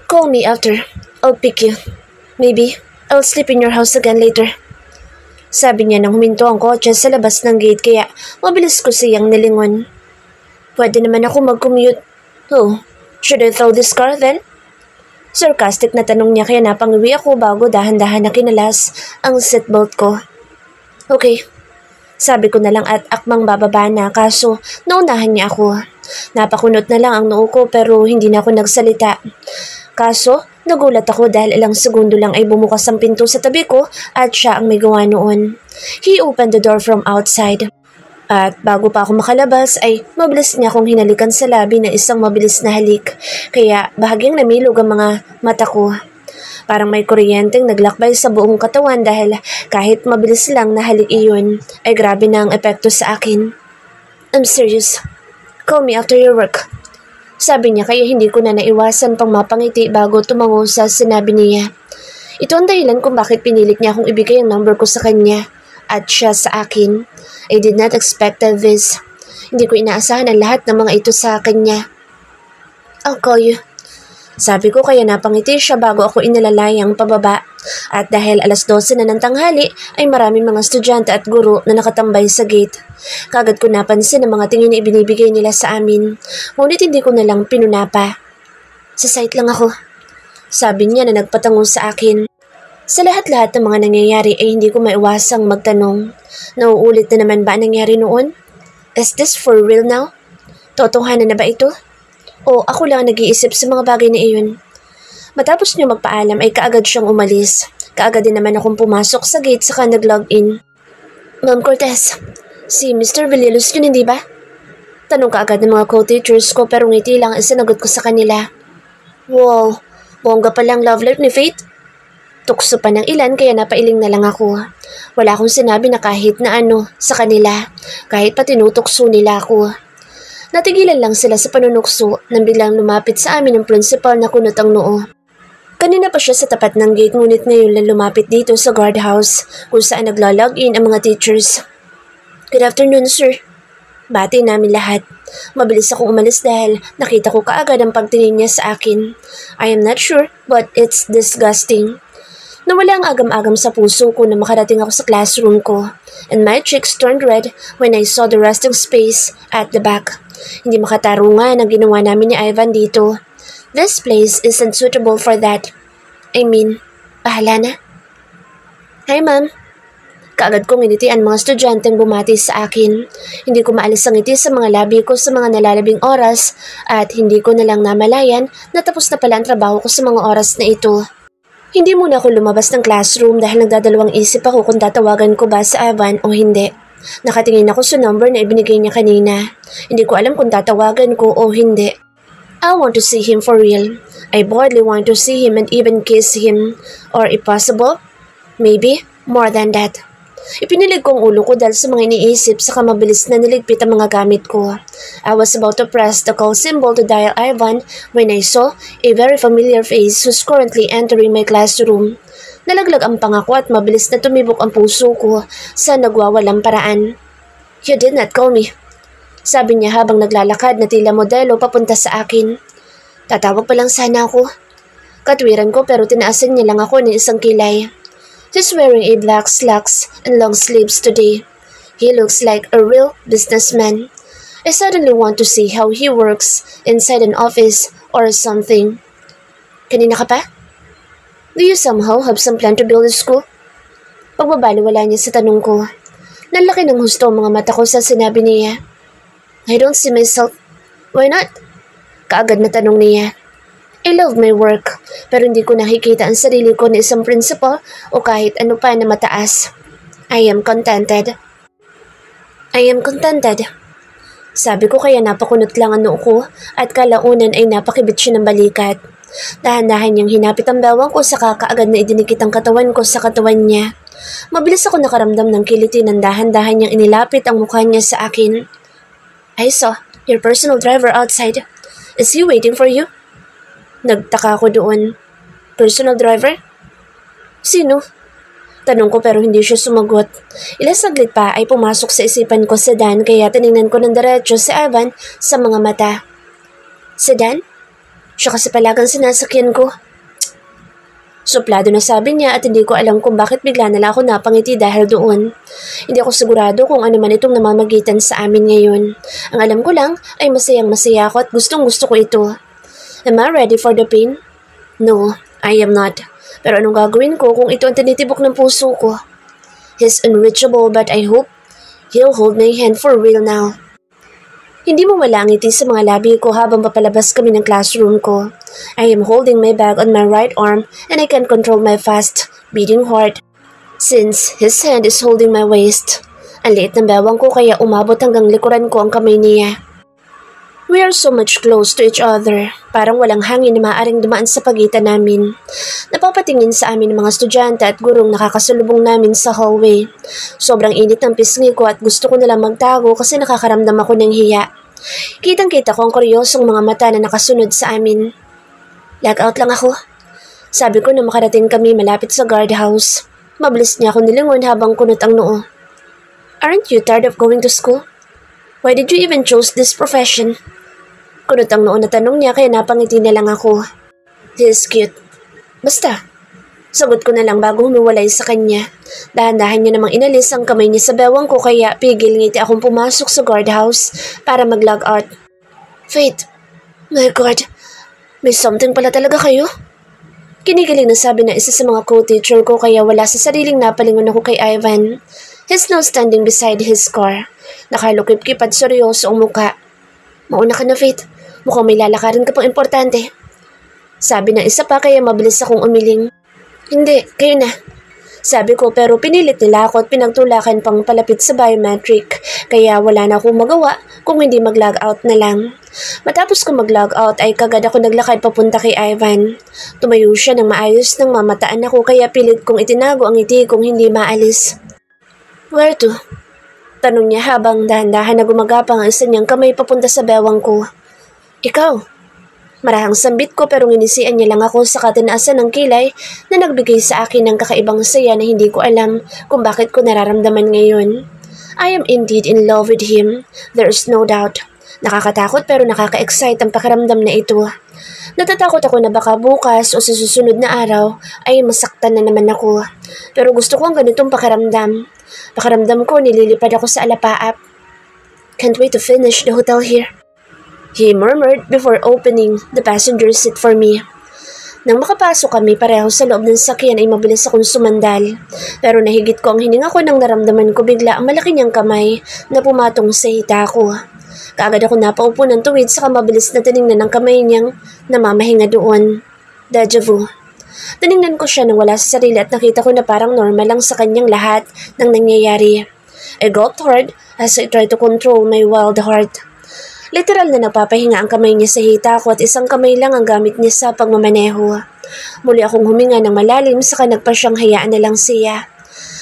Call me after. I'll pick you. Maybe I'll sleep in your house again later. Sabi niya nang huminto ang kotse sa labas ng gate kaya mabilis ko siyang nilingon. Pwede naman ako mag-commute. Oh, should I throw this car then? Sarcastic na tanong niya kaya napangiwi ako bago dahan-dahan na kinalas ang seatbelt ko. Okay. Sabi ko na lang at akmang bababa na kaso naunahan niya ako. Napakunot na lang ang noo ko pero hindi na ako nagsalita. Kaso nagulat ako dahil ilang segundo lang ay bumukas ang pinto sa tabi ko at siya ang may gawa noon. He opened the door from outside. At bago pa ako makalabas ay mabilis niya akong hinalikan sa labi na isang mabilis na halik. Kaya bahagyang namilog ang mga mata ko. Parang may kuryenteng naglakbay sa buong katawan dahil kahit mabilis lang na halik iyon ay grabe na ang epekto sa akin. I'm serious. Call me after your work. Sabi niya kaya hindi ko na naiwasan pang mapangiti bago tumango sa sinabi niya. Ito ang dahilan kung bakit pinilit niya akong ibigay ang number ko sa kanya at siya sa akin. I did not expect this. Hindi ko inaasahan ang lahat ng mga ito sa kanya. I'll call you. Sabi ko kaya napangiti siya bago ako inalalayang pababa. At dahil alas 12 na ng tanghali ay maraming mga estudyante at guro na nakatambay sa gate. Kagad ko napansin ang mga tingin na ibinibigay nila sa amin. Ngunit hindi ko nalang pinunapa. Sa site lang ako. Sabi niya na nagpatango sa akin. Sa lahat-lahat ng mga nangyayari ay hindi ko maiwasang magtanong. Nauulit na naman ba ang nangyari noon? Is this for real now? Totohanan na ba ito? O ako lang nag-iisip sa mga bagay na iyon. Matapos niya magpaalam ay kaagad siyang umalis. Kaagad din naman akong pumasok sa gate saka nag-log-in. Ma'am Cortez, si Mr. Villelos yun hindi ba? Tanong kaagad ng mga co-teachers ko pero ngiti lang ang sinagot ko sa kanila. Wow, bongga palang love life ni Faith. Tukso pa ng ilan kaya napailing na lang ako. Wala akong sinabi na kahit na ano sa kanila, kahit pa tinutukso nila ako. Natigilan lang sila sa panunukso nang biglang lumapit sa amin ang principal na kunot ang noo. Kanina pa siya sa tapat ng gate ngunit ngayon lang lumapit dito sa guardhouse kung saan naglalog-in ang mga teachers. Good afternoon, sir. Bati namin lahat. Mabilis akong umalis dahil nakita ko kaagad ang pagtingin niya sa akin. I am not sure but it's disgusting. Nawala ang agam-agam sa puso ko na makarating ako sa classroom ko and my cheeks turned red when I saw the resting space at the back. Hindi makatarungan ang ginawa namin ni Ivan dito. This place isn't suitable for that. I mean, bahala na. Hi ma'am. Kaagad kong initian mga estudyanteng bumati sa akin. Hindi ko maalis ang ngiti sa mga labi ko sa mga nalalabing oras at hindi ko nalang namalayan na tapos na pala ang trabaho ko sa mga oras na ito. Hindi muna ako lumabas ng classroom dahil nagdadalawang isip ako kung tatawagan ko ba sa Ivan o hindi. Nakatingin ako sa number na ibinigay niya kanina. Hindi ko alam kung tatawagan ko o hindi. I want to see him for real. I boldly want to see him and even kiss him. Or if possible, maybe more than that. Ipinilig ko ang ulo ko dahil sa mga iniisip saka mabilis na niligpit ang mga gamit ko. I was about to press the call symbol to dial Ivan when I saw a very familiar face who's currently entering my classroom. Nalaglag ang pangako at mabilis na tumibok ang puso ko sa nagwawalang paraan. You did not call me. Sabi niya habang naglalakad na tila modelo papunta sa akin. Tatawag pa lang sana ako. Katwiran ko pero tinaasan niya lang ako ng isang kilay. He's wearing a black slacks and long sleeves today. He looks like a real businessman. I suddenly want to see how he works inside an office or something. Kanina ka pa? Do you somehow have some plan to build a school? Pagbabaliwala niya sa tanong ko. Nalaki ng husto ang mga mata ko sa sinabi niya. I don't see myself. Why not? Kaagad na tanong niya. I love my work, pero hindi ko nakikita ang sarili ko na isang principal o kahit ano pa na mataas. I am contented. Sabi ko kaya napakunot lang ang noo ko at kalaunan ay napakibit siya ng balikat. Dahan-dahan niyang hinapit ang bewang ko saka kaagad na idinikit ang katawan ko sa katawan niya. Mabilis ako nakaramdam ng kiliti ng dahan-dahan niyang inilapit ang mukha niya sa akin. I saw your personal driver outside. Is he waiting for you? Nagtaka ako doon. Personal driver? Sino? Tanong ko pero hindi siya sumagot. Ilang saglit pa ay pumasok sa isipan ko si Dan kaya tinignan ko ng diretso si Ivan sa mga mata. Si Dan? Siya kasi palagang sinasakyan ko. Suplado na sabi niya at hindi ko alam kung bakit bigla na lang ako napangiti dahil doon. Hindi ako sigurado kung ano man itong namamagitan sa amin ngayon. Ang alam ko lang ay masayang masaya ako at gustong gusto ko ito. Am I ready for the pain? No, I am not. Pero anong gagawin ko kung ito ang tinitibok ng puso ko? He's unreachable but I hope he'll hold my hand for real now. Hindi mo wala ang ngiti sa mga labi ko habang papalabas kami ng classroom ko. I am holding my bag on my right arm and I can't control my fast beating heart since his hand is holding my waist. Ang liit ng bewang ko kaya umabot hanggang likuran ko ang kamay niya. We are so much close to each other. Parang walang hangin na maaaring dumaan sa pagitan namin. Napapatingin sa amin ng mga estudyante at gurong nakakasalubong namin sa hallway. Sobrang init ng pisngi ko at gusto ko nalang magtago kasi nakakaramdam ako ng hiya. Kitang-kita ko ang kuryosong mga mata na nakasunod sa amin. Log out lang ako. Sabi ko na makarating kami malapit sa guardhouse. Mabilis niya ako nilingon habang kunot ang noo. Aren't you tired of going to school? Why did you even choose this profession? Kunot ang noo na tanong niya kaya napangiti na lang ako. He is cute. Basta. Sagot ko na lang bago humiwalay sa kanya. Dahan-dahan niya namang inalis ang kamay niya sa bewang ko kaya pigil ngiti akong pumasok sa guardhouse para mag-log out. Faith. My God. May something pala talaga kayo? Kinikilig na sabi na isa sa mga co-teacher ko kaya wala sa sariling napalingon ako kay Ivan. He's now standing beside his car. Nakalukip-kip at seryoso ang muka. Mauna ka na, Faith. Mukhang may lalakarin ka pang importante. Sabi ng isa pa kaya mabilis akong umiling. Hindi, kayo na. Sabi ko pero pinilit nila ako at pinagtulakan pang palapit sa biometric kaya wala na akong magawa kung hindi mag-log out na lang. Matapos ko mag-log out ay kagad ako naglakad papunta kay Ivan. Tumayo siya ng maayos nang mamataan ako kaya pilit kong itinago ang ngiti kong hindi maalis. Where to? Tanong niya habang dahan-dahan na gumagapang ang isa niyang kamay papunta sa bewang ko. Ikaw? Marahang sambit ko pero nginisian niya lang ako sa katinaasan ng kilay na nagbigay sa akin ng kakaibang saya na hindi ko alam kung bakit ko nararamdaman ngayon. I am indeed in love with him. There is no doubt. Nakakatakot pero nakaka-excite ang pakiramdam na ito. Natatakot ako na baka bukas o sa susunod na araw ay masaktan na naman ako. Pero gusto ko ang ganitong pakiramdam. Pakiramdam ko nililipad ako sa alapaap. Can't wait to finish the hotel here. He murmured before opening the passenger seat for me. Nang makapasok kami pareho sa loob ng sakyan ay mabilis akong sumandal. Pero nahigit ko ang hininga ko nang naramdaman ko bigla ang malaki niyang kamay na pumatong sa hita ko. Kaagad ako napaupo ng tuwid saka mabilis na tiningnan ang kamay niyang namamahinga doon. Deja vu. Tiningnan ko siya nang wala sa sarili at nakita ko na parang normal lang sa kanyang lahat ng nangyayari. I gulped hard as I tried to control my wild heart. Literal na napapahinga ang kamay niya sa hita ko at isang kamay lang ang gamit niya sa pagmamaneho. Muli akong huminga ng malalim saka nagpa siyang hayaan na lang siya.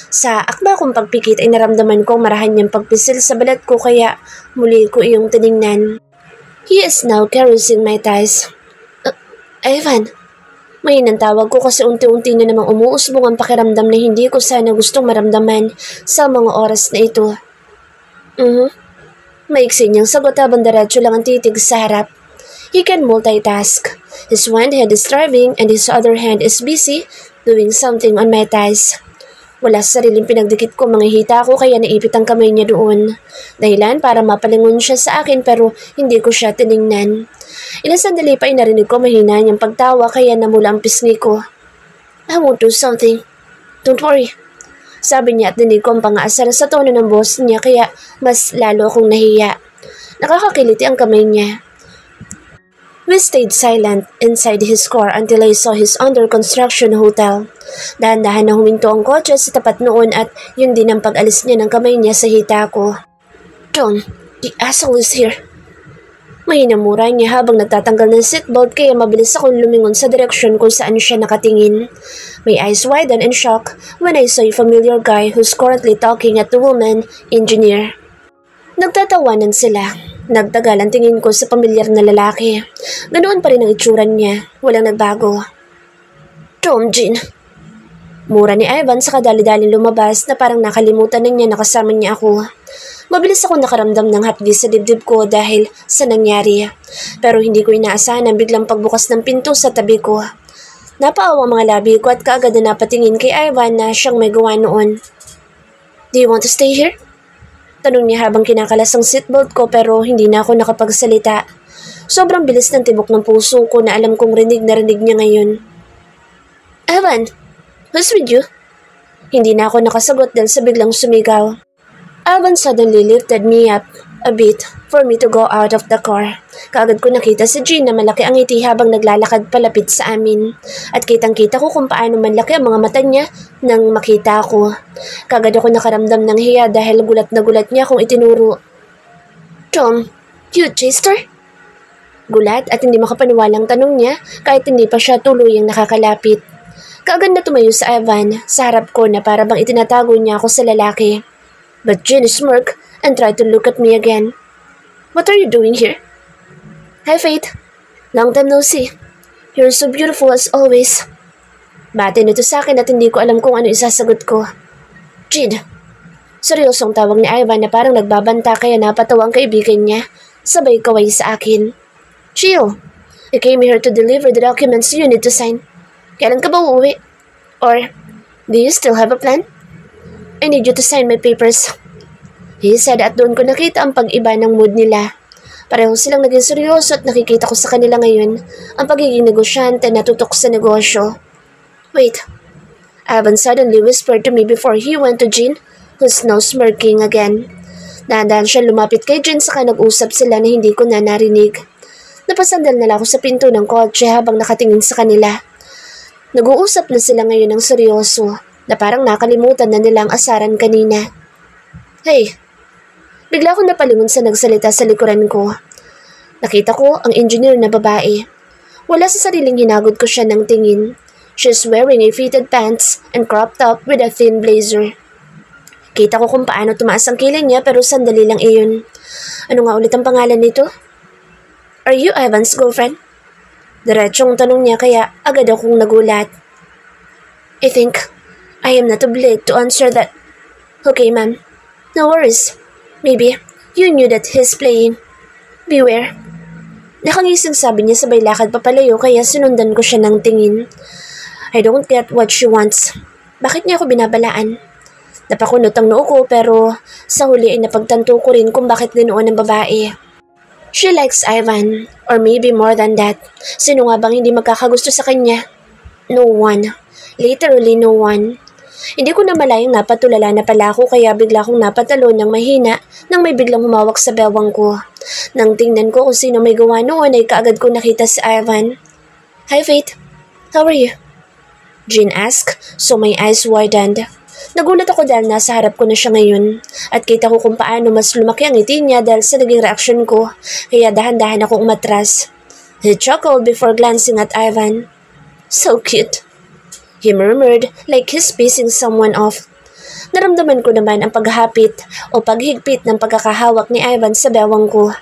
Sa akma kong pagpikit ay naramdaman kong marahan niyang pagpisil sa balat ko kaya muli ko iyong tiningnan. He is now caressing my thighs. Ivan, may tawag ko kasi unti-unti na namang umuusbong ang pakiramdam na hindi ko sana gustong maramdaman sa mga oras na ito. Maiksi niyang sagot habang diretso lang ang titig sa harap. He can multitask. His one hand is driving and his other hand is busy doing something on my thighs. Wala sa sariling pinagdikit ko mga hita ko kaya naipit ang kamay niya doon. Dahilan para mapalingon siya sa akin pero hindi ko siya tiningnan. Ilang sandali pa ay narinig ko mahina niyang pagtawa kaya namula ang pisngi ko. I won't do something. Don't worry. Sabi niya at dinig ko ang pang-aasar sa tono ng boss niya kaya mas lalo akong nahiya. Nakakakiliti ang kamay niya. We stayed silent inside his car until I saw his under-construction hotel. Dahan-dahan na huminto ang kotse sa tapat noon at yun din ang pag-alis niya ng kamay niya sa hita ko. John, the asshole is here. Mahinamura niya habang nagtatanggal ng seatbelt kaya mabilis akong lumingon sa direksyon kung saan siya nakatingin. My eyes widened in shock when I saw a familiar guy who's currently talking at the woman engineer. Nagtatawanan sila. Nagtagal ang tingin ko sa pamilyar na lalaki. Ganoon pa rin ang itsura niya. Walang nagbago. Tom Jean. Mura ni Ivan sa kadali-daling lumabas na parang nakalimutan na niya nakasama niya ako. Mabilis ako nakaramdam ng hapdi sa dibdib ko dahil sa nangyari. Pero hindi ko inaasahan ang biglang pagbukas ng pinto sa tabi ko. Napaawa ang mga labi ko at kaagad na napatingin kay Ivan na siyang may gawa noon. "Do you want to stay here?" Tanong niya habang kinakalas ang seatbelt ko pero hindi na ako nakapagsalita. Sobrang bilis ng tibok ng puso ko na alam kong rinig na rinig niya ngayon. "Ivan, who's with you?" Hindi na ako nakasagot dahil sa biglang sumigaw. Ivan suddenly lifted me up a bit for me to go out of the car. Kaagad ko nakita si Jean na malaki ang ngiti habang naglalakad palapit sa amin. At kitang-kita ko kung paano manlaki ang mga mata niya nang makita ko. Kaagad ako nakaramdam ng hiya dahil gulat na gulat niya akong itinuro. "Tom, you chased her?" Gulat at hindi makapaniwalang tanong niya kahit hindi pa siya tuluyang nakakalapit. Kaagad na tumayo sa Ivan sa harap ko na para bang itinatago niya ako sa lalaki. But Jean smirked and tried to look at me again. "What are you doing here?" "Hi, Faith. Long time no see. You're so beautiful as always." Bate nito sa akin at hindi ko alam kung ano isasagot ko. "Jean." Seryosong tawag ni Ivan na parang nagbabanta kaya napatawa ang kaibigan niya. Sabay kaway sa akin. "Chill. I came here to deliver the documents you need to sign. Kailan ka ba uuwi? Or, do you still have a plan? I need you to sign my papers." He said at doon ko nakita ang pag-iba ng mood nila. Pareho silang naging seryoso at nakikita ko sa kanila ngayon ang pagiging negosyante na tutok sa negosyo. "Wait," Ivan suddenly whispered to me before he went to Jean, who's now smirking again. Dahan-dahan siya lumapit kay Jean saka nag-usap sila na hindi ko na narinig. Napasandal na lang ako sa pinto ng kotse habang nakatingin sa kanila. Nag-uusap na sila ngayon ng seryoso na parang nakalimutan na nilang asaran kanina. "Hey," bigla akong napalingon sa nagsalita sa likuran ko. Nakita ko ang engineer na babae. Wala sa sariling hinagod ko siya ng tingin. She's wearing a fitted pants and crop top with a thin blazer. Kita ko kung paano tumaas ang kilay niya pero sandali lang iyon. Ano nga ulit ang pangalan nito? "Are you Ivan's girlfriend?" Diretsong tanong niya kaya agad akong nagulat. "I think I am not obliged to answer that." "Okay, ma'am. No worries. Maybe you knew that he's playing. Beware." Nakangising sabi niya sabay lakad papalayo kaya sinundan ko siya ng tingin. I don't get what she wants. Bakit niya ako binabalaan? Napakunot ang noo ko pero sa huli ay napagtanto ko rin kung bakit ganoon ang babae. She likes Ivan, or maybe more than that. Sino nga bang hindi magkakagusto sa kanya? No one. Literally no one. Hindi ko na malayang napatulala na pala ako kaya bigla akong napatalo ng mahina nang may biglang humawak sa bewang ko. Nang tingnan ko kung sino may gawa noon ay kaagad ko nakita si Ivan. "Hi, Faith. How are you?" Jean asked, so my eyes widened. Nagulat ako dahil nasa harap ko na siya ngayon at kita ko kung paano mas lumaki ang ngiti niya dahil sa naging reaksyon ko kaya dahan-dahan akong umatras. He chuckled before glancing at Ivan. "So cute," he murmured like he's pissing someone off. Naramdaman ko naman ang paghapit o paghigpit ng pagkakahawak ni Ivan sa bewang ko.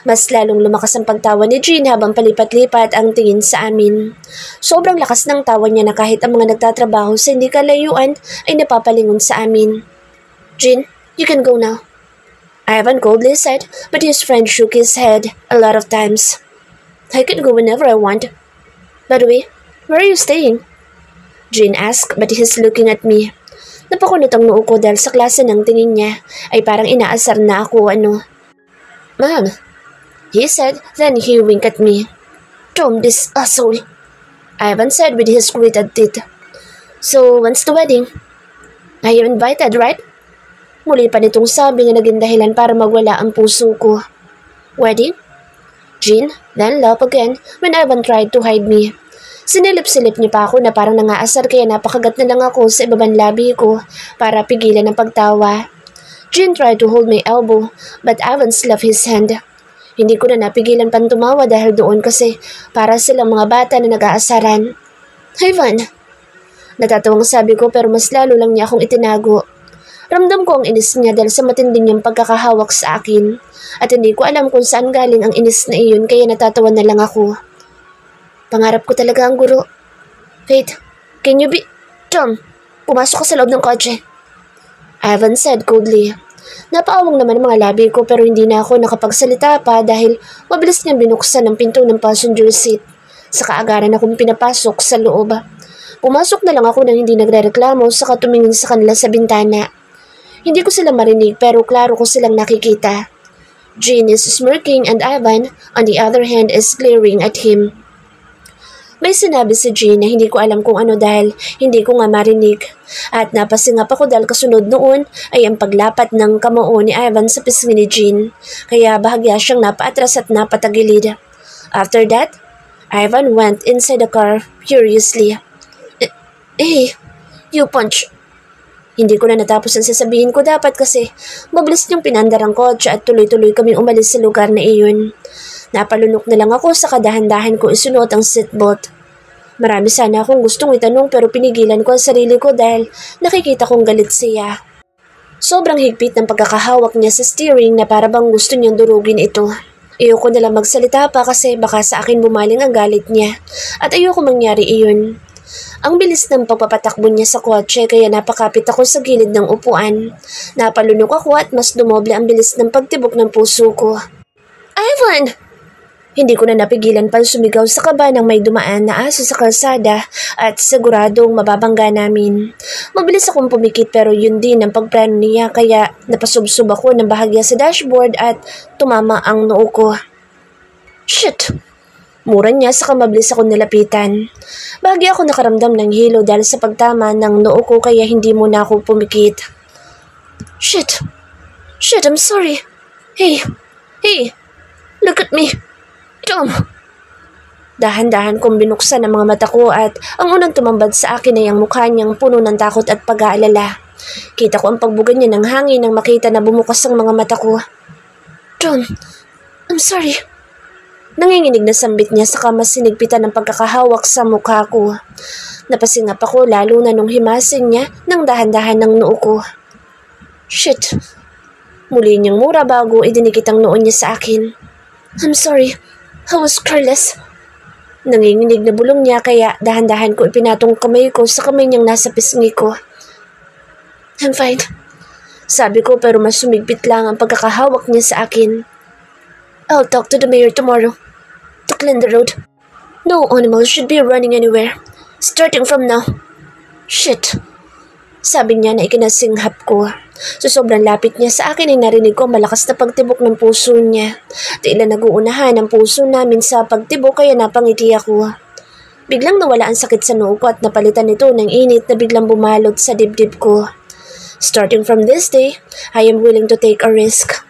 Mas lalong lumakas ang pagtawa ni Jean habang palipat-lipat ang tingin sa amin. Sobrang lakas ng tawa niya na kahit ang mga nagtatrabaho sa hindi kalayuan ay napapalingon sa amin. "Jean, you can go now," Ivan coldly said, but his friend shook his head a lot of times. "I can go whenever I want. By the way, where are you staying?" Jean asked, but he's looking at me. Napakunot ang noo ko dahil sa klase ng tingin niya ay parang inaasar na ako "Ma'am," he said, then he winked at me. "Tom, this asshole," Ivan said with his gritted teeth. "So, when's the wedding?" "Are you invited, right?" Muli pa nitong sabi na naging dahilan para magwala ang puso ko. "Wedding?" Jean then laughed again when Ivan tried to hide me. Sinilip-silip niya pa ako na parang nangaasar kaya napakagat na lang ako sa ibabang labi ko para pigilan ang pagtawa. Jean tried to hold my elbow but Ivan slapped his hand. Hindi ko na napigilan pang tumawa dahil doon kasi para silang mga bata na nag-aasaran. "Ivan!" Natatawang sabi ko pero mas lalo lang niya akong itinago. Ramdam ko ang inis niya dahil sa matinding niyang pagkakahawak sa akin at hindi ko alam kung saan galing ang inis na iyon kaya natatawa na lang ako. Pangarap ko talaga ang guro. "Faith, can you be..." "Tom, pumasok ka sa loob ng kotse," Ivan said coldly. Napaawang naman ang mga labi ko pero hindi na ako nakapagsalita pa dahil mabilis niyang binuksan ang pinto ng passenger seat. Sa kaagaran akong pinapasok sa loob. Pumasok na lang ako nang hindi nagrereklamo saka tumingin sa kanila sa bintana. Hindi ko sila marinig pero klaro ko silang nakikita. Jean is smirking and Ivan, on the other hand, is glaring at him. May sinabi si Jean na hindi ko alam kung ano dahil hindi ko nga marinig. At napasingap ako dahil kasunod noon ay ang paglapat ng kamao ni Ivan sa pisngi ni Jean. Kaya bahagya siyang napaatras at napatagilid. After that, Ivan went inside the car furiously. Hey, you punch. Hindi ko na natapos ang sasabihin ko dapat kasi mabilis niyang pinandar ang kotse at tuloy-tuloy kaming umalis sa lugar na iyon. Napalunok na lang ako sa kadahan-dahan ko isuot ang seatbelt. Marami sana akong gustong itanong pero pinigilan ko ang sarili ko dahil nakikita kong galit siya. Sobrang higpit ng pagkakahawak niya sa steering na para bang gusto niyang durugin ito. Ayoko na lang magsalita pa kasi baka sa akin bumaling ang galit niya at ayoko mangyari iyon. Ang bilis ng pagpapatakbo niya sa kotse kaya napakapit ako sa gilid ng upuan. Napalunok ako at mas dumoble ang bilis ng pagtibok ng puso ko. Ivan! Hindi ko na napigilan pang sumigaw sa kaba nang may dumaan na aso sa kalsada at siguradong mababangga namin. Mabilis akong pumikit pero yun din ang pagplano niya kaya napasubsob ako ng bahagya sa dashboard at tumama ang noo ko. Shit! Mura niya saka mabilis ako nilapitan. Bahagi ako nakaramdam ng hilo dahil sa pagtama ng noo ko kaya hindi muna ako pumikit. Shit! Shit, I'm sorry. Hey! Look at me! Tom! Dahan-dahan kong binuksan ang mga mata ko at ang unang tumambad sa akin ay ang mukha niyang puno ng takot at pag-aalala. Kita ko ang pagbuga niya ng hangin nang makita na bumukas ang mga mata ko. Tom! I'm sorry. Nanginginig na sambit niya saka mas sinigpitan ng pagkakahawak sa mukha ko. Napasingap ako lalo na nung himasin niya ng dahan-dahan ng noo ko. Shit! Muli niyang mura bago idinikit ang noo niya sa akin. I'm sorry. I was careless. Nanginginig na bulong niya kaya dahan-dahan ko ipinatong kamay ko sa kamay niyang nasa pisngi ko. I'm fine. Sabi ko pero mas sumigpit lang ang pagkakahawak niya sa akin. I'll talk to the mayor tomorrow. To clean the road. No animal should be running anywhere. Starting from now. Shit. Sabi niya na ikinasinghap ko. So sobrang lapit niya sa akin ay narinig ko malakas na pagtibok ng puso niya. Tila nag-uunahan ang puso namin sa pagtibok kaya napangiti ako. Biglang nawala ang sakit sa noo ko at napalitan nito ng init na biglang bumalot sa dibdib ko. Starting from this day, I am willing to take a risk.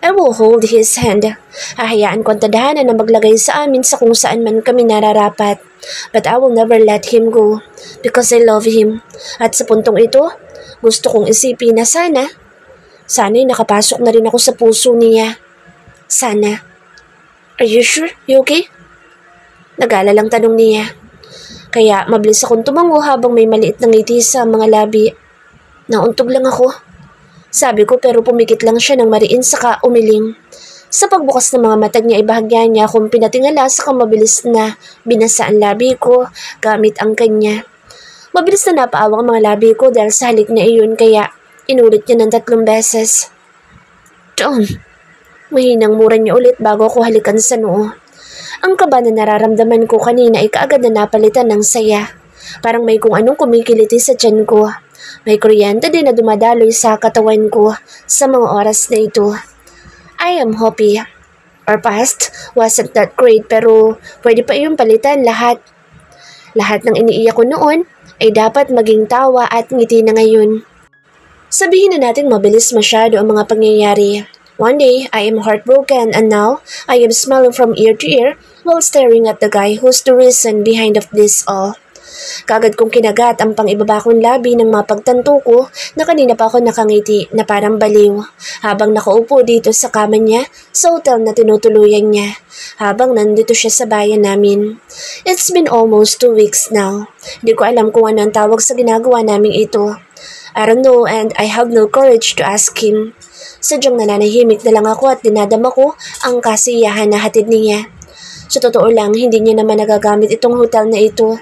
I will hold his hand. Hahayaan ko ang tadhana na maglagay sa amin sa kung saan man kami nararapat. But I will never let him go because I love him. At sa puntong ito, gusto kong isipin na sana'y nakapasok na rin ako sa puso niya. Sana. Are you sure? You okay? Nag-aalalang tanong niya. Kaya mabilis akong tumango habang may maliit na ngiti sa mga labi. Nauntog lang ako. Sabi ko pero pumikit lang siya ng mariin saka umiling. Sa pagbukas ng mga mata niya ay bahagya niya akong pinatingala saka mabilis na binasa ang labi ko gamit ang kanya. Mabilis na napaawa ang mga labi ko dahil sa halik na iyon kaya inulit niya ng 3 beses. Tom! Mahinang mura niya ulit bago ako halikan sa noo. Ang kaba na nararamdaman ko kanina ay kaagad na napalitan ng saya. Parang may kung anong kumikiliti sa tiyan ko. May kuryente din na dumadaloy sa katawan ko sa mga oras na ito. I am happy. Our past wasn't that great pero pwede pa iyong palitan lahat. Lahat ng iniiyak ko noon ay dapat maging tawa at ngiti na ngayon. Sabihin na natin mabilis masyado ang mga pangyayari. One day, I am heartbroken and now I am smiling from ear to ear while staring at the guy who's the reason behind of this all. Kagad kong kinagat ang pang-ibaba kong labi ng mapagtanto ko na kanina pa ako nakangiti na parang baliw habang nakaupo dito sa kama niya sa hotel na tinutuluyan niya habang nandito siya sa bayan namin. It's been almost 2 weeks now. Hindi ko alam kung ano ang tawag sa ginagawa naming ito. I don't know and I have no courage to ask him. Sadyang nananahimik na lang ako at dinadama ko ang kasiyahan na hatid niya. Sa totoo lang, hindi niya naman nagagamit itong hotel na ito.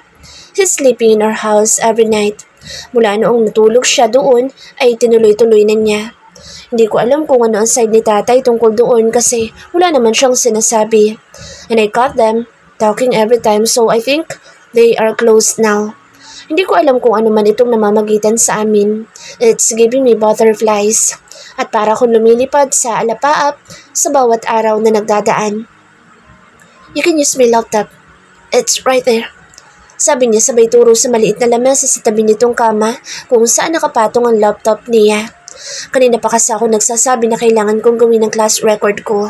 He's sleeping in our house every night. Mula noong natulog siya doon ay tinuloy-tuloy na niya. Hindi ko alam kung ano ang side ni tatay tungkol doon kasi wala naman siyang sinasabi. And I caught them talking every time, so I think they are close now. Hindi ko alam kung ano man itong namamagitan sa amin. It's giving me butterflies. At para akong lumilipad sa alapaap sa bawat araw na nagdadaan. You can use my laptop. It's right there. Sabi niya sabay turo sa maliit na lamesa sa tabi nitong kama kung saan nakapatong ang laptop niya. Kanina pa kasi ako nagsasabi na kailangan kong gawin ang class record ko.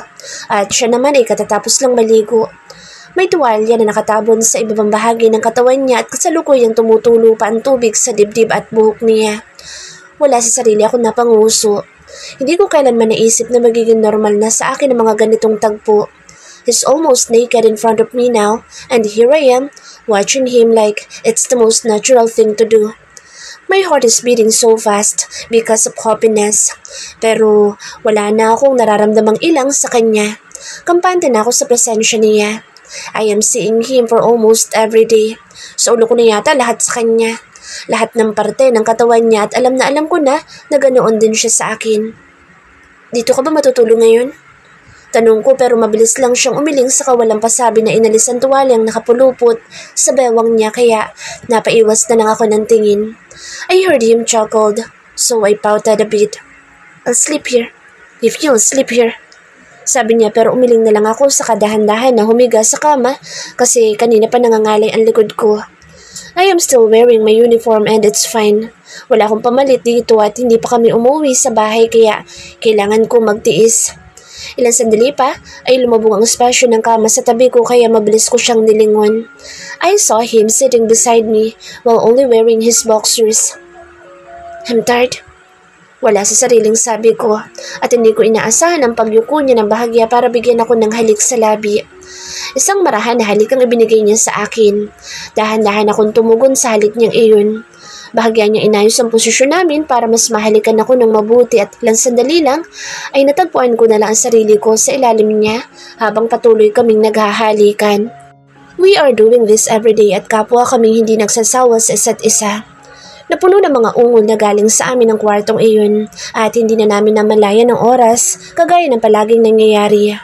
At siya naman ay katatapos lang maligo. May tuwalya na nakatabon sa ibabang bahagi ng katawan niya at kasalukuyang tumutulo pa ang tubig sa dibdib at buhok niya. Wala sa sarili ako napanguso. Hindi ko kailanman naisip na magiging normal na sa akin ang mga ganitong tagpo. He's almost naked in front of me now, and here I am, watching him like it's the most natural thing to do. My heart is beating so fast because of happiness. Pero wala na akong nararamdamang ilang sa kanya. Kampante na ako sa presensya niya. I am seeing him for almost every day. Sa ulo ko na yata lahat sa kanya. Lahat ng parte ng katawan niya at alam ko na ganoon din siya sa akin. Dito ka ba matutulog ngayon? Tanong ko pero mabilis lang siyang umiling sa kawalang pasabi na inalis ang tuwalyang nakapulupot sa bewang niya kaya napaiwas na lang ako ng tingin. I heard him chuckled, so I pouted a bit. I'll sleep here. If you'll sleep here. Sabi niya pero umiling na lang ako sa kadahan-dahan na humiga sa kama kasi kanina pa nangangalay ang likod ko. I am still wearing my uniform and it's fine. Wala akong pamalit dito at hindi pa kami umuwi sa bahay kaya kailangan ko magtiis. Ilang sandali pa ay lumabog ang espasyo ng kama sa tabi ko kaya mabilis ko siyang nilingon. I saw him sitting beside me while only wearing his boxers. I'm tired. Wala sa sariling sabi ko at hindi ko inaasahan ang pagyuko niya ng bahagya para bigyan ako ng halik sa labi. Isang marahan na halik ang ibinigay niya sa akin. Dahan-dahan akong tumugon sa halik niyang iyon. Bahagya niya inayos ang posisyon namin para mas mahalikan ako ng mabuti at lang sandali lang ay natagpuan ko na lang ang sarili ko sa ilalim niya habang patuloy kaming naghahalikan. We are doing this every day at kapwa kaming hindi nagsasawa sa isa't isa. Napuno ng mga ungol na galing sa amin ang kwartong iyon at hindi na namin namalayan ng oras kagaya ng palaging nangyayari.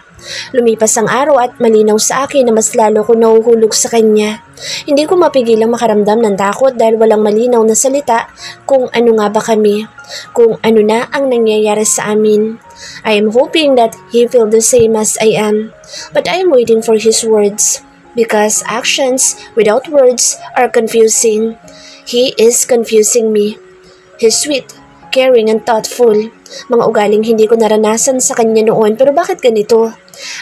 Lumipas ang araw at malinaw sa akin na mas lalo ko nahuhulog sa kanya. Hindi ko mapigilang makaramdam ng takot dahil walang malinaw na salita kung ano nga ba kami, kung ano na ang nangyayari sa amin. I am hoping that he feel the same as I am, but I am waiting for his words because actions without words are confusing. He is confusing me. He's sweet, caring and thoughtful. Mga ugaling hindi ko naranasan sa kanya noon pero bakit ganito?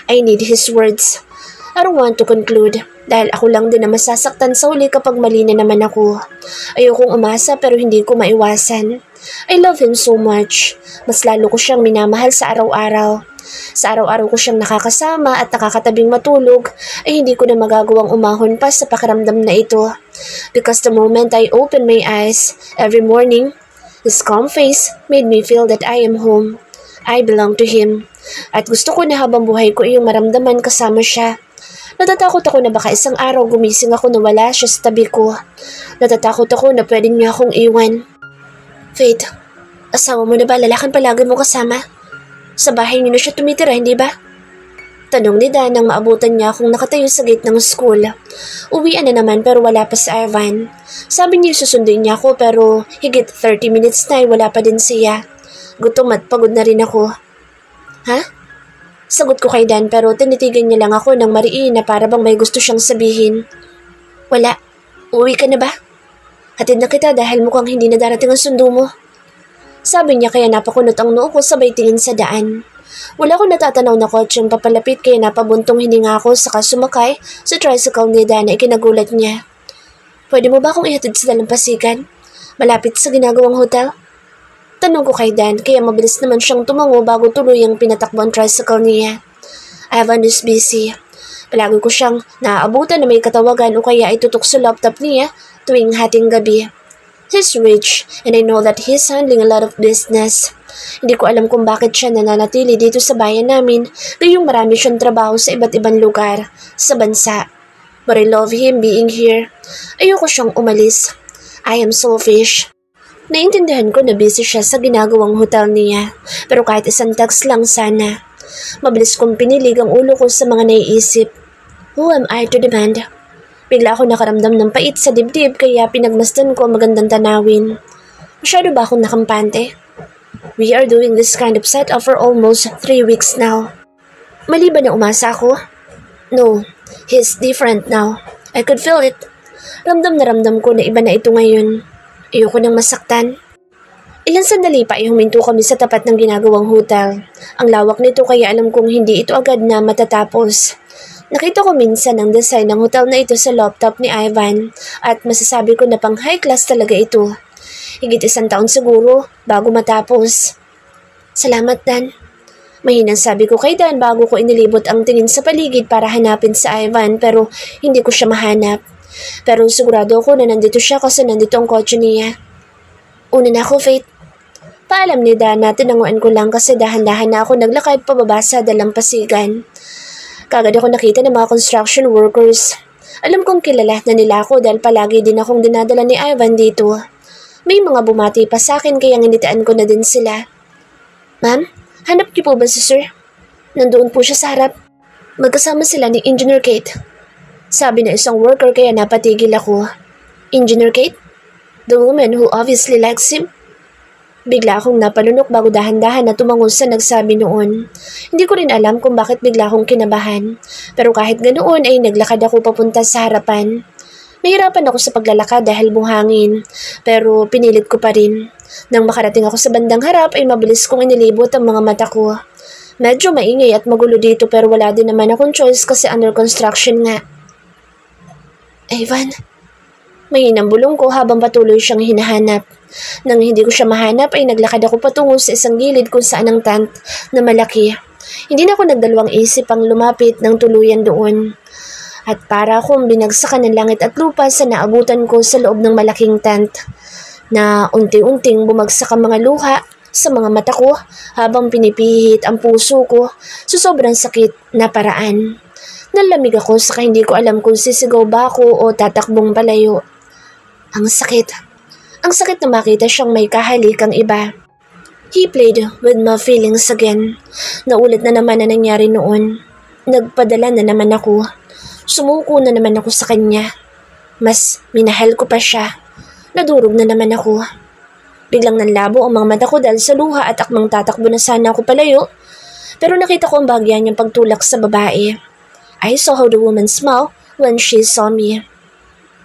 I need his words. I don't want to conclude dahil ako lang din na masasaktan sa huli kapag mali na naman ako. Ayokong umasa pero hindi ko maiwasan. I love him so much. Mas lalo ko siyang minamahal sa araw-araw. Sa araw-araw ko siyang nakakasama at nakakatabing matulog ay hindi ko na magagawang umahon pa sa pakiramdam na ito. Because the moment I open my eyes every morning, his calm face made me feel that I am home. I belong to him. At gusto ko na habang buhay ko iyong maramdaman kasama siya. Natatakot ako na baka isang araw gumising ako na wala siya sa tabi ko. Natatakot ako na pwede niya akong iwan. Faith, asawa mo na ba? Lalakan palagi mo kasama? Sa bahay niyo na siya tumitira, hindi ba? Tanong ni Dan nang maabutan niya akong nakatayo sa gate ng school. Uwian na naman pero wala pa si Ivan. Sabi niya susunduin niya ako pero higit 30 minutes na ay wala pa din siya. Gutom at pagod na rin ako. Ha? Sagot ko kay Dan pero tinitigan niya lang ako ng mariin na para bang may gusto siyang sabihin. Wala. Uwi ka na ba? Hatid na kita dahil mukhang hindi na darating ang sundo mo. Sabi niya kaya napakunot ang noo ko sabay tingin sa daan. Wala akong natatanaw na kotseng papalapit kaya napabuntong hininga ako saka sumakay sa tricycle ni Dan na ikinagulat niya. Pwede mo ba akong ihatid sa dalampasigan? Malapit sa ginagawang hotel? Tanong ko kay Dan kaya mabilis naman siyang tumango bago tuloy ang pinatakbo ang tricycle niya. Ivan is busy. Palagi ko siyang naaabutan na may katawagan o kaya itutok sa laptop niya tuwing hating gabi. He's rich and I know that he's handling a lot of business. Hindi ko alam kung bakit siya nananatili dito sa bayan namin gayong marami siyang trabaho sa iba't ibang lugar sa bansa. But I love him being here. Ayoko siyang umalis. I am selfish. Naintindihan ko na busy siya sa ginagawang hotel niya, pero kahit isang text lang sana. Mabilis kong pinilig ang ulo ko sa mga naiisip. Who am I to demand? Bigla ako nakaramdam ng pait sa dibdib kaya pinagmasdan ko ang magandang tanawin. Masyado ba akong nakampante? We are doing this kind of setup for almost 3 weeks now. Mali ba na umasa ako? No, he's different now. I could feel it. Ramdam na ramdam ko na iba na ito ngayon. Ayoko nang masaktan. Ilang sandali pa ay huminto kami sa tapat ng ginagawang hotel. Ang lawak nito kaya alam kong hindi ito agad na matatapos. Nakita ko minsan ang design ng hotel na ito sa laptop ni Ivan at masasabi ko na pang high class talaga ito. Higit 1 taon siguro bago matapos. Salamat, Dan. Mahinang sabi ko kay Dan bago ko inilibot ang tingin sa paligid para hanapin sa Ivan pero hindi ko siya mahanap. Pero sigurado ako na nandito siya kasi nandito ang kotse niya. Una na ako, Faith. Paalam ni Dan na tinanguan ko lang kasi dahan-dahan na ako naglakad pababa sa dalampasigan. Kagad ako nakita ng mga construction workers. Alam kong kilala na nila ako dahil palagi din akong dinadala ni Ivan dito. May mga bumati pa sa akin kaya nginitaan ko na din sila. Ma'am, hanap niyo po ba si Sir? Nandoon po siya sa harap. Magkasama sila ni Engineer Kate. Sabi na isang worker kaya napatigil ako. Engineer Kate? The woman who obviously likes him? Bigla akong napalunok bago dahan-dahan na tumangon sa nagsabi noon. Hindi ko rin alam kung bakit bigla akong kinabahan. Pero kahit ganoon ay naglakad ako papunta sa harapan. Mahirapan ako sa paglalakad dahil buhangin. Pero pinilit ko pa rin. Nang makarating ako sa bandang harap ay mabilis kong inilibot ang mga mata ko. Medyo maingay at magulo dito pero wala din naman akong choice kasi under construction nga. Ivan, mahinang bulong ko habang patuloy siyang hinahanap. Nang hindi ko siya mahanap ay naglakad ako patungo sa isang gilid kung saan ang tent na malaki. Hindi na ako nagdalawang isip ang lumapit ng tuluyan doon. At para akong binagsakan ng langit at lupa sa naabutan ko sa loob ng malaking tent. Na unti-unting bumagsak ang mga luha sa mga mata ko habang pinipihit ang puso ko sa sobrang sakit na paraan. Nalamig ako saka hindi ko alam kung sisigaw ba ako o tatakbong palayo. Ang sakit. Ang sakit na makita siyang may kahalikang iba. He played with my feelings again. Naulit na naman na nangyari noon. Nagpadala na naman ako. Sumuko na naman ako sa kanya. Mas minahal ko pa siya. Nadurog na naman ako. Biglang nanlabo ang mga mata ko dahil sa luha at akmang tatakbo na sana ako palayo. Pero nakita ko ang bahagya niyang pagtulak sa babae. I saw how the woman smiled when she saw me.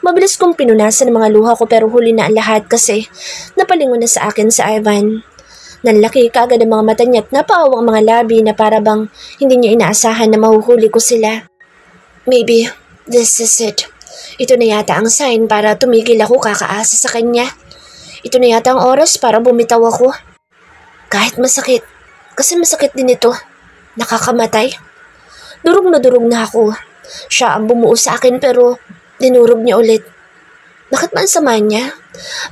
Mabilis kong pinunasan ang mga luha ko pero huli na ang lahat kasi napalingon na sa akin si Ivan. Nanlaki kagad ang mga mata niya at napaawang mga labi na para bang hindi niya inaasahan na mahuhuli ko sila. Maybe this is it. Ito na yata ang sign para tumigil ako kakaasa sa kanya. Ito na yata ang oras para bumitaw ako. Kahit masakit, kasi masakit din ito. Nakakamatay. Durog na ako. Siya ang bumuo sa akin pero dinurog niya ulit. Bakit ba ang sama niya?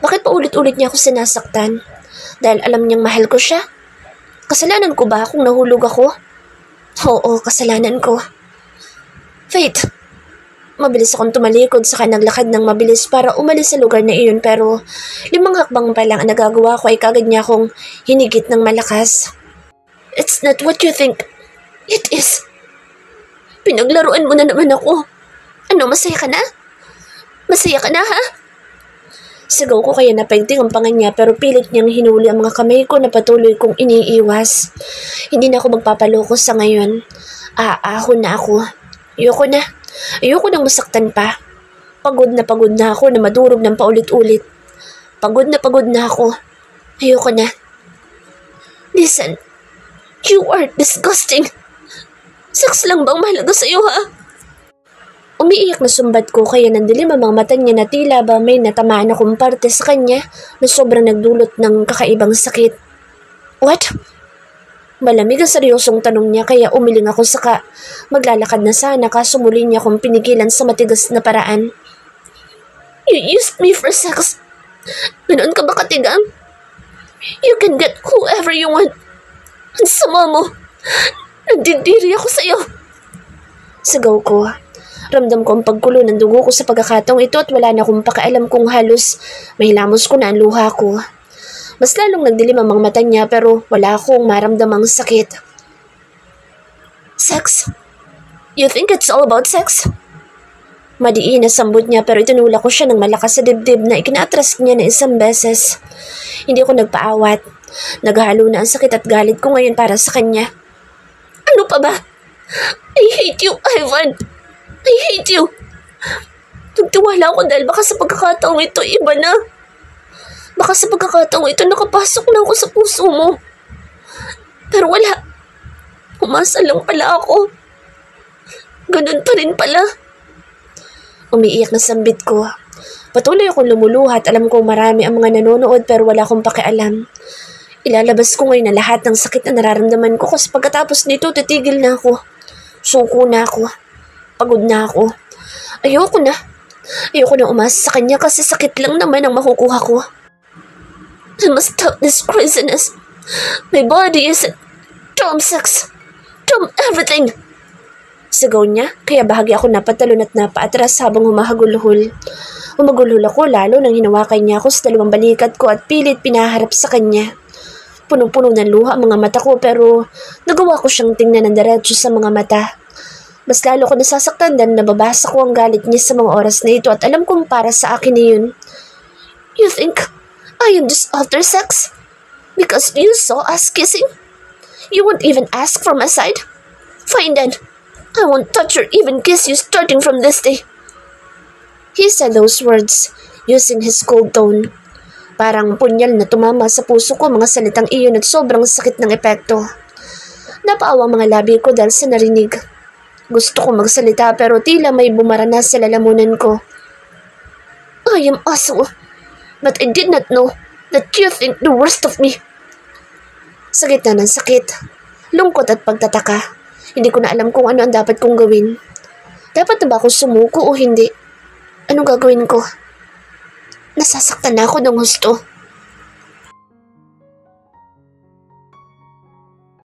Bakit pa ulit-ulit niya ako sinasaktan? Dahil alam niyang mahal ko siya? Kasalanan ko ba kung nahulog ako? Oo, kasalanan ko. Faith, mabilis akong tumalikod saka naglakad ng mabilis para umalis sa lugar na iyon pero 5 hakbang pa lang ang nagagawa ko ay kagad niya akong hinigit ng malakas. It's not what you think. It is. Pinaglaruan mo na naman ako. Ano, masaya ka na? Masaya ka na, ha? Sigaw ko kaya napaigting ang panga niya pero pilit niyang hinuli ang mga kamay ko na patuloy kong iniiwas. Hindi na ako magpapaloko sa ngayon. Aahon na ako. Ayoko na. Ayoko nang masaktan pa. Pagod na ako na madurog ng paulit-ulit. Pagod na ako. Ayoko na. Listen, you are disgusting. Sex lang bang mahalaga sa'yo, ha? Umiiyak na sumbat ko kaya nandilim ang mga mata niya na tila ba may natamaan akong parte sa kanya na sobrang nagdulot ng kakaibang sakit. What? Malamig ang seryosong tanong niya kaya umiling ako saka maglalakad na sana kaso muli niya akong pinigilan sa matigas na paraan. You used me for sex. Ganoon ka ba katigam? You can get whoever you want. Ang sama mo. Nandidiri ako sa'yo. Sigaw ko. Ramdam ko ang pagkulo ng dugo ko sa pagkakataong ito at wala na akong pakialam kung halos may lamos ko na ang luha ko. Mas lalong nagdilim ang mga mata niya pero wala akong maramdamang sakit. Sex? You think it's all about sex? Madiin na sambot niya pero itinulak ko siya ng malakas sa dibdib na ikinatras niya na isang beses. Hindi ako nagpaawat. Naghalo na ang sakit at galit ko ngayon para sa kanya. Ano pa ba? I hate you, Ivan. I hate you. Nagtiwala ako dahil baka sa pagkakataong ito iba na. Baka sa pagkakataong ito nakapasok na ako sa puso mo. Pero wala. Umasa lang pala ako. Ganun pa rin pala. Umiiyak na sambit ko. Patuloy akong lumuluhat. Alam kong marami ang mga nanonood pero wala akong pakialam. Ilalabas ko ngayon na lahat ng sakit na nararamdaman ko kasi pagkatapos nito titigil na ako. Suko na ako. Pagod na ako. Ayoko na. Ayoko na umasa sa kanya kasi sakit lang naman ang makukuha ko. I must stop this craziness. My body is dumb sex. Dumb everything. Sigaw niya, kaya bahagi ako napatalon at napaatras habang humahagulhol. Humagulhol ako lalo nang hinawakan niya ako sa dalawang balikat ko at pilit pinaharap sa kanya. Punong-puno ng luha ang mga mata ko pero nagawa ko siyang tingnan ng diretso sa mga mata. Mas lalo ko nasasaktan dahil nababasa ko ang galit niya sa mga oras na ito at alam kong para sa akin na yun. You think I am just after sex? Because you saw us kissing? You won't even ask for my side? Fine then. I won't touch or even kiss you starting from this day. He said those words, using his cold tone. Parang punyal na tumama sa puso ko mga salitang iyon at sobrang sakit ng epekto. Napaawa ang mga labi ko dahil sa narinig. Gusto ko magsalita pero tila may bumarana sa lalamunan ko. I am asshole, but I did not know that you think the worst of me. Sa gitna ng sakit, lungkot at pagtataka, hindi ko na alam kung ano ang dapat kong gawin. Dapat na ba ako sumuko o hindi? Anong gagawin ko? Nasasaktan na ako ng husto.